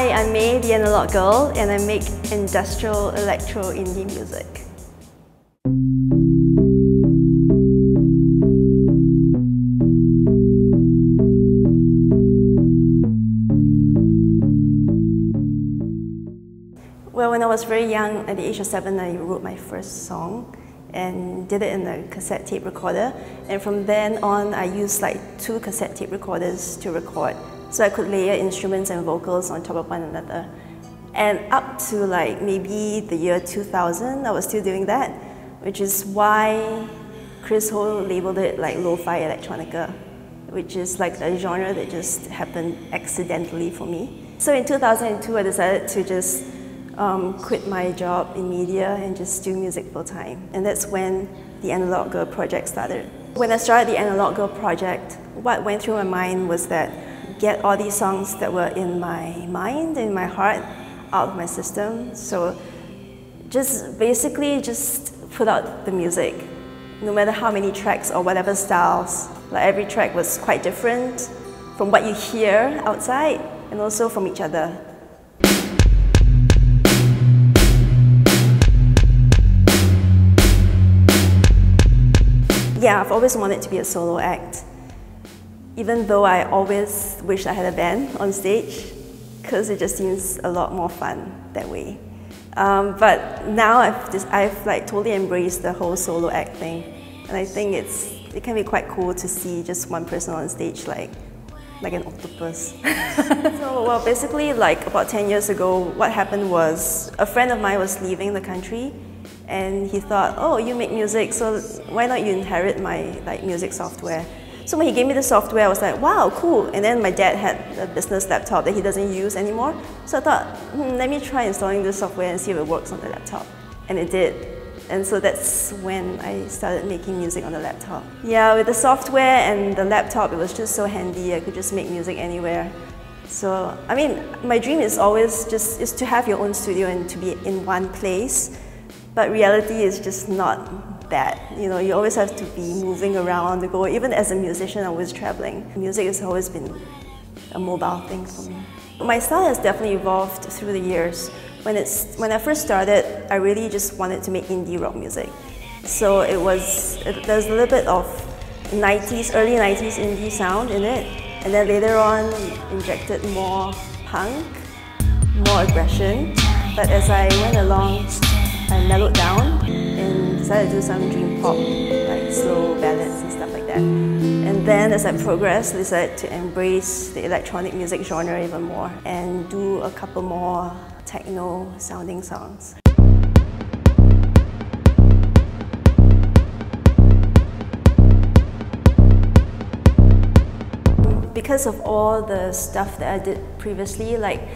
Hi, I'm May, the Analog Girl, and I make industrial electro indie music. Well, when I was very young, at the age of 7, I wrote my first song and did it in a cassette tape recorder. And from then on, I used like 2 cassette tape recorders to record. So I could layer instruments and vocals on top of one another. And up to like maybe the year 2000, I was still doing that, which is why Chris Ho labeled it like lo-fi electronica, which is like a genre that just happened accidentally for me. So in 2002, I decided to just quit my job in media and just do music full time. And that's when the Analog Girl project started. When I started the Analog Girl project, what went through my mind was that get all these songs that were in my mind, in my heart, out of my system. So just basically just put out the music. No matter how many tracks or whatever styles, like every track was quite different from what you hear outside and also from each other. Yeah, I've always wanted to be a solo act, even though I always wish I had a band on stage, because it just seems a lot more fun that way. But now I've like totally embraced the whole solo act thing, and I think it can be quite cool to see just one person on stage like an octopus. So, well, basically, like about 10 years ago, what happened was a friend of mine was leaving the country. And he thought, oh, you make music, so why not you inherit my music software? So when he gave me the software, I was like, wow, cool. And then my dad had a business laptop that he doesn't use anymore. So I thought, let me try installing this software and see if it works on the laptop. And it did. And so that's when I started making music on the laptop. Yeah, with the software and the laptop, it was just so handy. I could just make music anywhere. So, I mean, my dream is always is to have your own studio and to be in one place. But reality is just not that. You know, you always have to be moving around on the go. Even as a musician, I'm always traveling. Music has always been a mobile thing for me. My style has definitely evolved through the years. When I first started, I really just wanted to make indie rock music. So there's a little bit of early 90s indie sound in it. And then later on, injected more punk, more aggression. But as I went along, I mellowed down and decided to do some dream pop, like slow ballads and stuff like that. And then as I progressed, I decided to embrace the electronic music genre even more and do a couple more techno sounding songs. Because of all the stuff that I did previously, like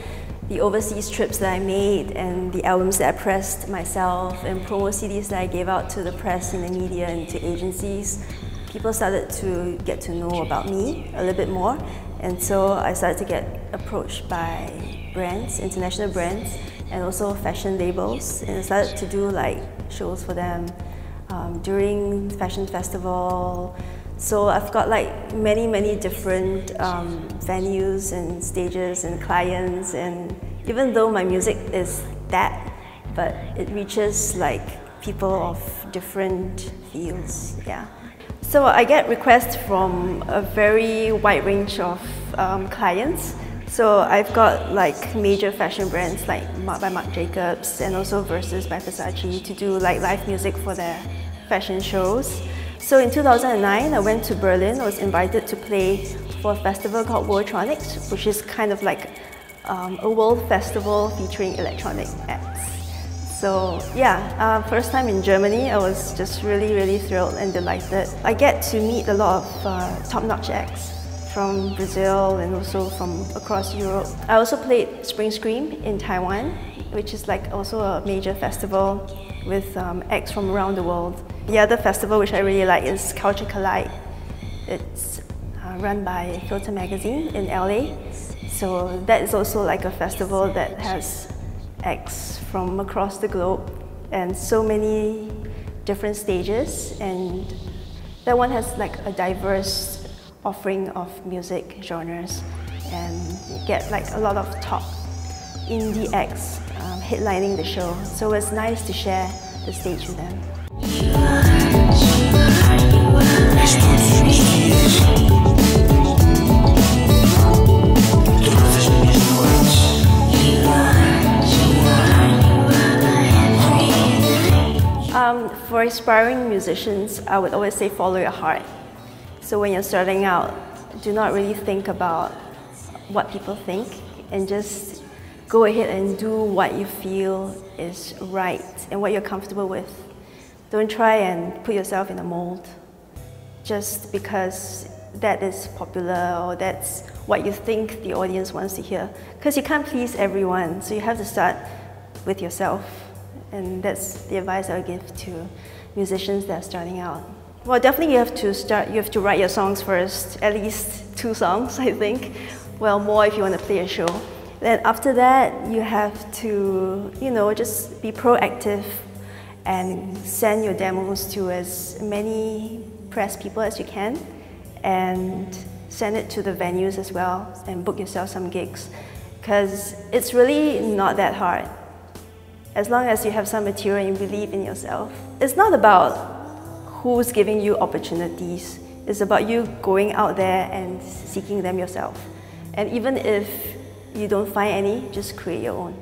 the overseas trips that I made and the albums that I pressed myself and promo CDs that I gave out to the press and the media and to agencies, people started to get to know about me a little bit more. And so I started to get approached by brands, international brands, and also fashion labels. And I started to do like shows for them during fashion festival. So I've got like many different venues and stages and clients, and even though my music is that, but it reaches like people of different fields, yeah. So I get requests from a very wide range of clients. So I've got like major fashion brands like by Marc Jacobs and also Versus by Versace to do like live music for their fashion shows. So in 2009, I went to Berlin. I was invited to play for a festival called Worldtronics, which is kind of like a world festival featuring electronic acts. So yeah, first time in Germany, I was just really thrilled and delighted. I get to meet a lot of top-notch acts from Brazil and also from across Europe. I also played Spring Scream in Taiwan, which is like also a major festival with acts from around the world. The other festival which I really like is Culture Collide. It's run by Filter Magazine in LA. So that is also like a festival that has acts from across the globe and so many different stages, and that one has like a diverse offering of music genres, and you get like a lot of top indie acts headlining the show, so it's nice to share the stage with them. For aspiring musicians, I would always say follow your heart. So when you're starting out, do not really think about what people think and just go ahead and do what you feel is right and what you're comfortable with. Don't try and put yourself in a mold just because that is popular or that's what you think the audience wants to hear. Because you can't please everyone, so you have to start with yourself. And that's the advice I would give to musicians that are starting out. Well, definitely you have to write your songs first, at least 2 songs, I think. Well, more if you want to play a show. Then after that, you have to, just be proactive and send your demos to as many press people as you can and send it to the venues as well and book yourself some gigs. Because it's really not that hard. As long as you have some material and you believe in yourself. It's not about who's giving you opportunities. It's about you going out there and seeking them yourself. And even if you don't find any, just create your own.